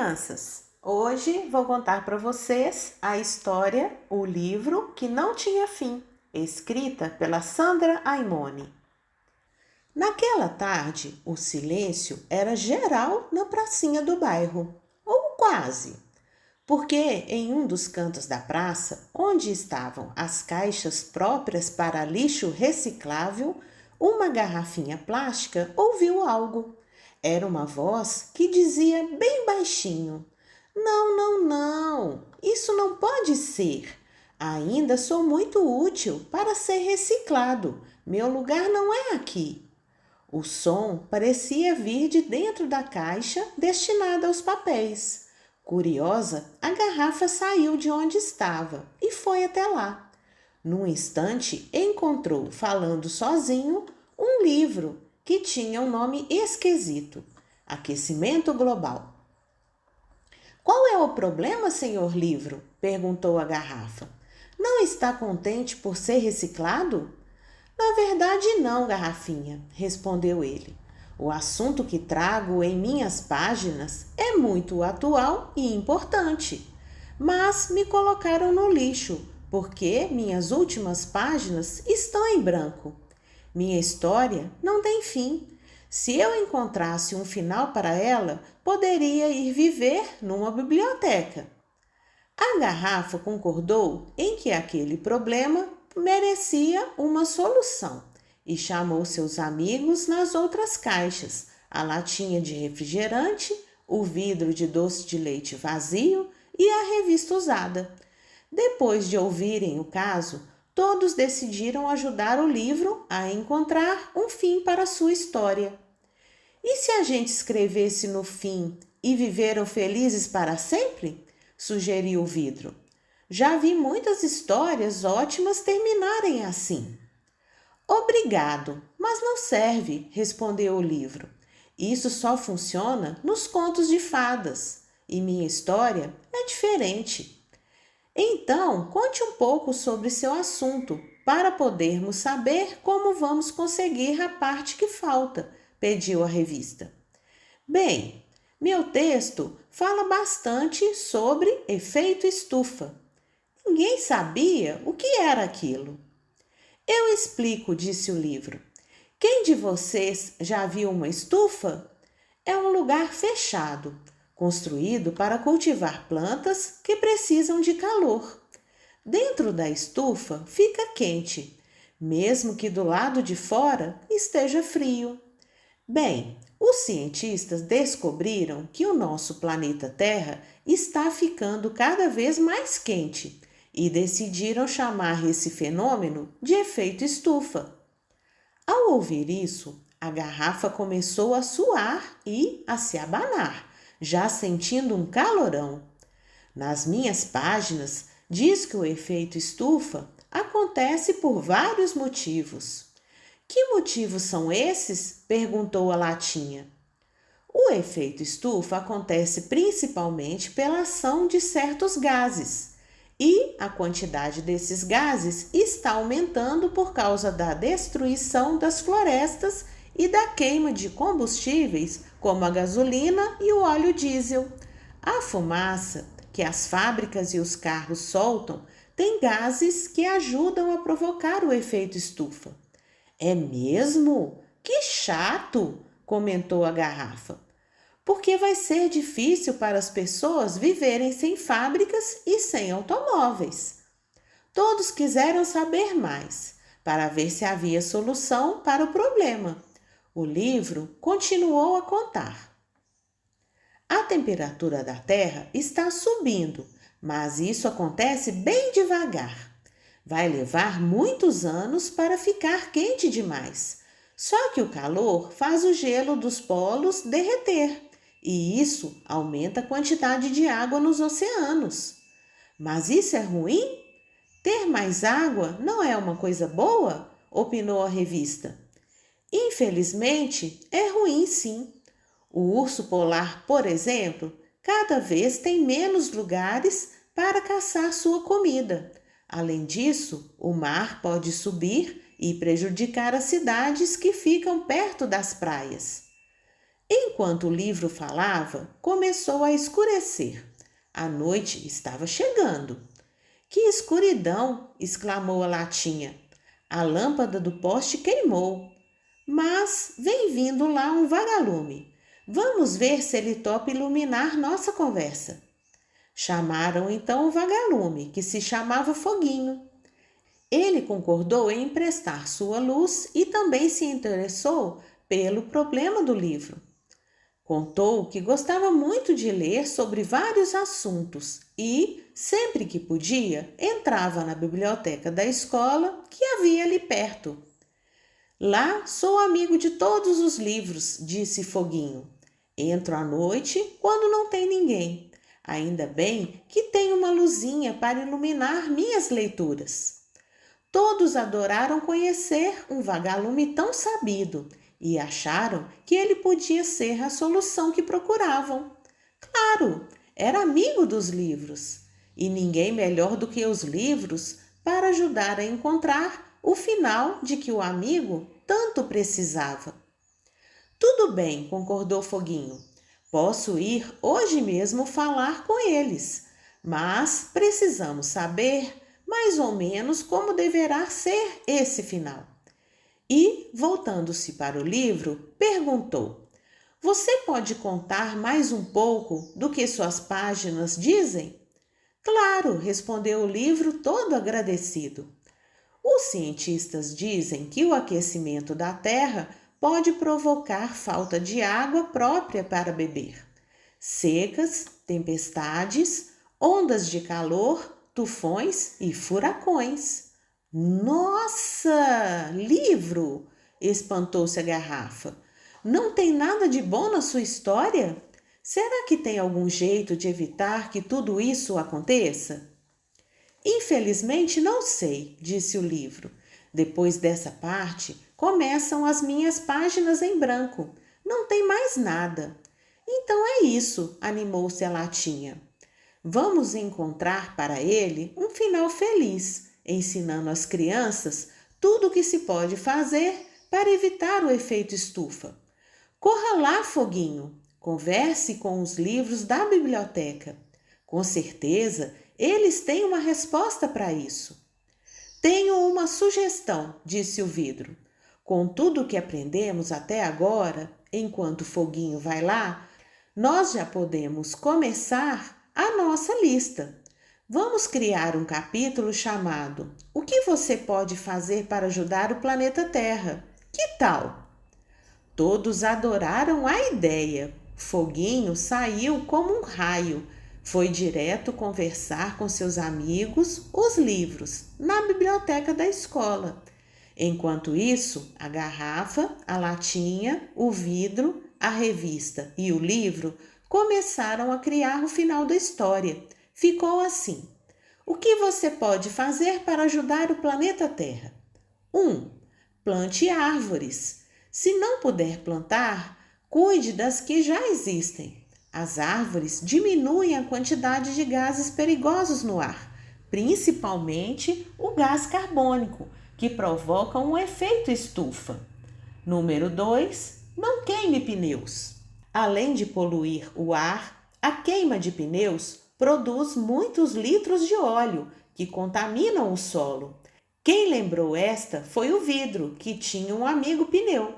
crianças! Hoje vou contar para vocês a história O Livro que Não Tinha Fim, escrita pela Sandra Aimone. Naquela tarde, o silêncio era geral na pracinha do bairro, ou quase, porque em um dos cantos da praça, onde estavam as caixas próprias para lixo reciclável, uma garrafinha plástica ouviu algo. Era uma voz que dizia bem baixinho: Não, não, não, isso não pode ser. Ainda sou muito útil para ser reciclado. Meu lugar não é aqui. O som parecia vir de dentro da caixa destinada aos papéis. Curiosa, a garrafa saiu de onde estava e foi até lá. Num instante, encontrou, falando sozinho, um livro que tinha um nome esquisito: Aquecimento Global. Qual é o problema, senhor livro? Perguntou a garrafa. Não está contente por ser reciclado? Na verdade, não, garrafinha, respondeu ele. O assunto que trago em minhas páginas é muito atual e importante, mas me colocaram no lixo porque minhas últimas páginas estão em branco. Minha história não tem fim. Se eu encontrasse um final para ela, poderia ir viver numa biblioteca. A garrafa concordou em que aquele problema merecia uma solução e chamou seus amigos nas outras caixas, a latinha de refrigerante, o vidro de doce de leite vazio e a revista usada. Depois de ouvirem o caso, todos decidiram ajudar o livro a encontrar um fim para sua história. E se a gente escrevesse no fim e viveram felizes para sempre? Sugeriu o vidro. Já vi muitas histórias ótimas terminarem assim. Obrigado, mas não serve, respondeu o livro. Isso só funciona nos contos de fadas, e minha história é diferente. Então, conte um pouco sobre seu assunto, para podermos saber como vamos conseguir a parte que falta, pediu a revista. Bem, meu texto fala bastante sobre efeito estufa. Ninguém sabia o que era aquilo. Eu explico, disse o livro. Quem de vocês já viu uma estufa? É um lugar fechado, construído para cultivar plantas que precisam de calor. Dentro da estufa fica quente, mesmo que do lado de fora esteja frio. Bem, os cientistas descobriram que o nosso planeta Terra está ficando cada vez mais quente e decidiram chamar esse fenômeno de efeito estufa. Ao ouvir isso, a garrafa começou a suar e a se abanar, já sentindo um calorão. Nas minhas páginas, diz que o efeito estufa acontece por vários motivos. Que motivos são esses? Perguntou a latinha. O efeito estufa acontece principalmente pela ação de certos gases, e a quantidade desses gases está aumentando por causa da destruição das florestas e da queima de combustíveis como a gasolina e o óleo diesel. A fumaça que as fábricas e os carros soltam tem gases que ajudam a provocar o efeito estufa. É mesmo? Que chato! Comentou a garrafa. Porque vai ser difícil para as pessoas viverem sem fábricas e sem automóveis. Todos quiseram saber mais, para ver se havia solução para o problema. O livro continuou a contar. A temperatura da Terra está subindo, mas isso acontece bem devagar. Vai levar muitos anos para ficar quente demais. Só que o calor faz o gelo dos polos derreter e isso aumenta a quantidade de água nos oceanos. Mas isso é ruim? Ter mais água não é uma coisa boa? Opinou a revista. Infelizmente, é ruim sim. O urso polar, por exemplo, cada vez tem menos lugares para caçar sua comida. Além disso, o mar pode subir e prejudicar as cidades que ficam perto das praias. Enquanto o livro falava, começou a escurecer. A noite estava chegando. Que escuridão! Exclamou a latinha. A lâmpada do poste queimou. Mas vem vindo lá um vagalume. Vamos ver se ele topa iluminar nossa conversa. Chamaram então o vagalume, que se chamava Foguinho. Ele concordou em emprestar sua luz e também se interessou pelo problema do livro. Contou que gostava muito de ler sobre vários assuntos e, sempre que podia, entrava na biblioteca da escola que havia ali perto. Lá sou amigo de todos os livros, disse Foguinho. Entro à noite quando não tem ninguém. Ainda bem que tenho uma luzinha para iluminar minhas leituras. Todos adoraram conhecer um vagalume tão sabido e acharam que ele podia ser a solução que procuravam. Claro, era amigo dos livros, e ninguém melhor do que os livros para ajudar a encontrar o final de que o amigo tanto precisava. Tudo bem, concordou Foguinho. Posso ir hoje mesmo falar com eles, mas precisamos saber mais ou menos como deverá ser esse final. E, voltando-se para o livro, perguntou: Você pode contar mais um pouco do que suas páginas dizem? Claro, respondeu o livro todo agradecido. Os cientistas dizem que o aquecimento da Terra pode provocar falta de água própria para beber. Secas, tempestades, ondas de calor, tufões e furacões. Nossa, livro! Espantou-se a garrafa. Não tem nada de bom na sua história? Será que tem algum jeito de evitar que tudo isso aconteça? Infelizmente não sei, disse o livro. Depois dessa parte, começam as minhas páginas em branco. Não tem mais nada. Então é isso, animou-se a latinha. Vamos encontrar para ele um final feliz, ensinando às crianças tudo o que se pode fazer para evitar o efeito estufa. Corra lá, Foguinho, converse com os livros da biblioteca. Com certeza, eles têm uma resposta para isso. Tenho uma sugestão, disse o vidro. Com tudo o que aprendemos até agora, enquanto Foguinho vai lá, nós já podemos começar a nossa lista. Vamos criar um capítulo chamado O que você pode fazer para ajudar o planeta Terra? Que tal? Todos adoraram a ideia. Foguinho saiu como um raio. Foi direto conversar com seus amigos, os livros, na biblioteca da escola. Enquanto isso, a garrafa, a latinha, o vidro, a revista e o livro começaram a criar o final da história. Ficou assim: O que você pode fazer para ajudar o planeta Terra? 1. Plante árvores. Se não puder plantar, cuide das que já existem. As árvores diminuem a quantidade de gases perigosos no ar, principalmente o gás carbônico, que provoca um efeito estufa. Número 2. Não queime pneus. Além de poluir o ar, a queima de pneus produz muitos litros de óleo que contaminam o solo. Quem lembrou esta foi o vidro, que tinha um amigo pneu.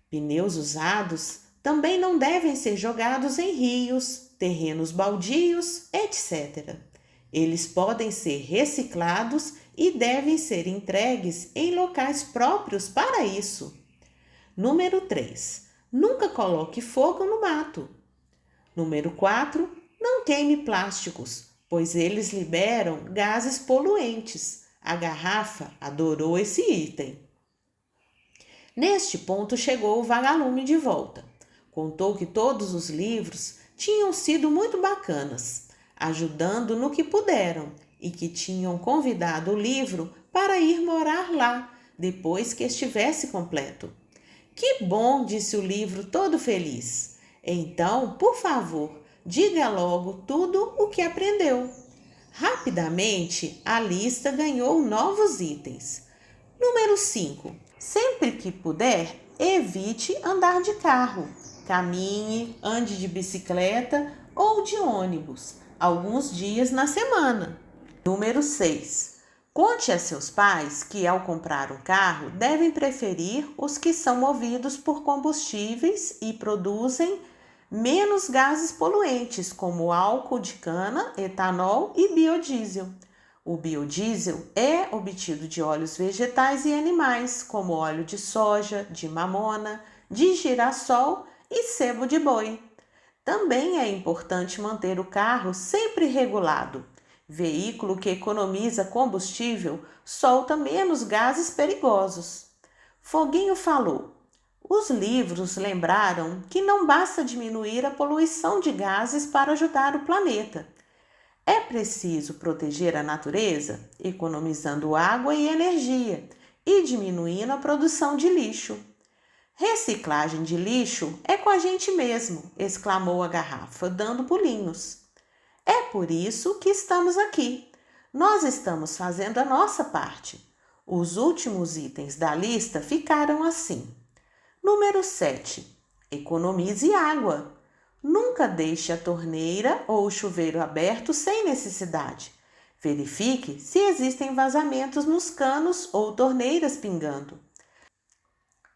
Pneus usados também não devem ser jogados em rios, terrenos baldios, etc. Eles podem ser reciclados e devem ser entregues em locais próprios para isso. Número 3. Nunca coloque fogo no mato. Número 4. Não queime plásticos, pois eles liberam gases poluentes. A garrafa adorou esse item. Neste ponto chegou o vagalume de volta. Contou que todos os livros tinham sido muito bacanas, ajudando no que puderam, e que tinham convidado o livro para ir morar lá, depois que estivesse completo. Que bom, disse o livro todo feliz. Então, por favor, diga logo tudo o que aprendeu. Rapidamente, a lista ganhou novos itens. Número 5. Sempre que puder, evite andar de carro. caminhe, ande de bicicleta ou de ônibus, alguns dias na semana. Número 6. Conte a seus pais que, ao comprar um carro, devem preferir os que são movidos por combustíveis e produzem menos gases poluentes, como álcool de cana, etanol e biodiesel. O biodiesel é obtido de óleos vegetais e animais, como óleo de soja, de mamona, de girassol e sebo de boi. Também é importante manter o carro sempre regulado. Veículo que economiza combustível solta menos gases perigosos. Foguinho falou: os livros lembraram que não basta diminuir a poluição de gases para ajudar o planeta. É preciso proteger a natureza, economizando água e energia e diminuindo a produção de lixo. Reciclagem de lixo é com a gente mesmo, exclamou a garrafa, dando pulinhos. É por isso que estamos aqui. Nós estamos fazendo a nossa parte. Os últimos itens da lista ficaram assim. Número 7. Economize água. Nunca deixe a torneira ou o chuveiro aberto sem necessidade. Verifique se existem vazamentos nos canos ou torneiras pingando.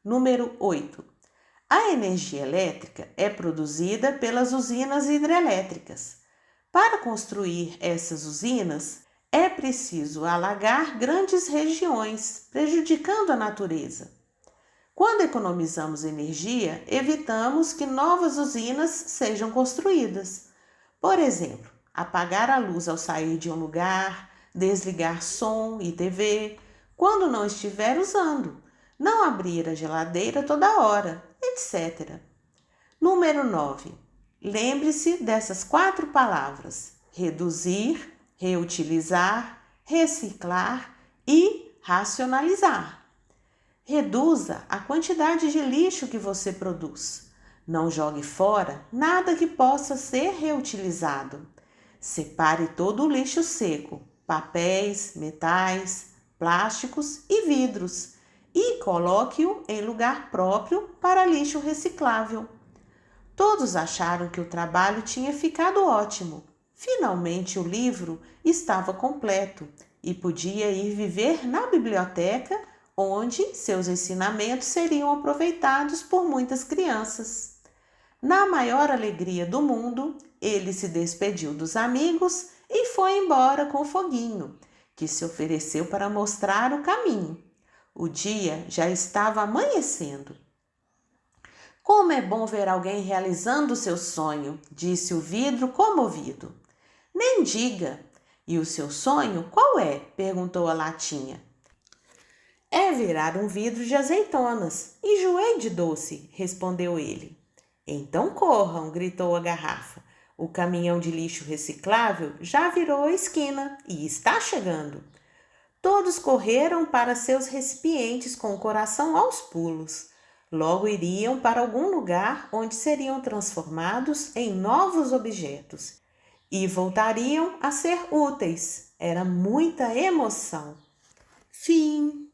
Número 8. A energia elétrica é produzida pelas usinas hidrelétricas. Para construir essas usinas, é preciso alagar grandes regiões, prejudicando a natureza. Quando economizamos energia, evitamos que novas usinas sejam construídas. Por exemplo, apagar a luz ao sair de um lugar, desligar som e TV quando não estiver usando, não abrir a geladeira toda hora, etc. Número 9. Lembre-se dessas 4 palavras: reduzir, reutilizar, reciclar e racionalizar. Reduza a quantidade de lixo que você produz. Não jogue fora nada que possa ser reutilizado. Separe todo o lixo seco, papéis, metais, plásticos e vidros, e coloque-o em lugar próprio para lixo reciclável. Todos acharam que o trabalho tinha ficado ótimo. Finalmente o livro estava completo e podia ir viver na biblioteca, onde seus ensinamentos seriam aproveitados por muitas crianças. Na maior alegria do mundo, ele se despediu dos amigos e foi embora com o Foguinho, que se ofereceu para mostrar o caminho. O dia já estava amanhecendo. Como é bom ver alguém realizando o seu sonho, disse o vidro comovido. Nem diga. E o seu sonho qual é? Perguntou a latinha. É virar um vidro de azeitonas. Enjoei de doce, respondeu ele. Então corram, gritou a garrafa. O caminhão de lixo reciclável já virou a esquina e está chegando. Todos correram para seus recipientes com o coração aos pulos. Logo iriam para algum lugar onde seriam transformados em novos objetos e voltariam a ser úteis. Era muita emoção. Fim.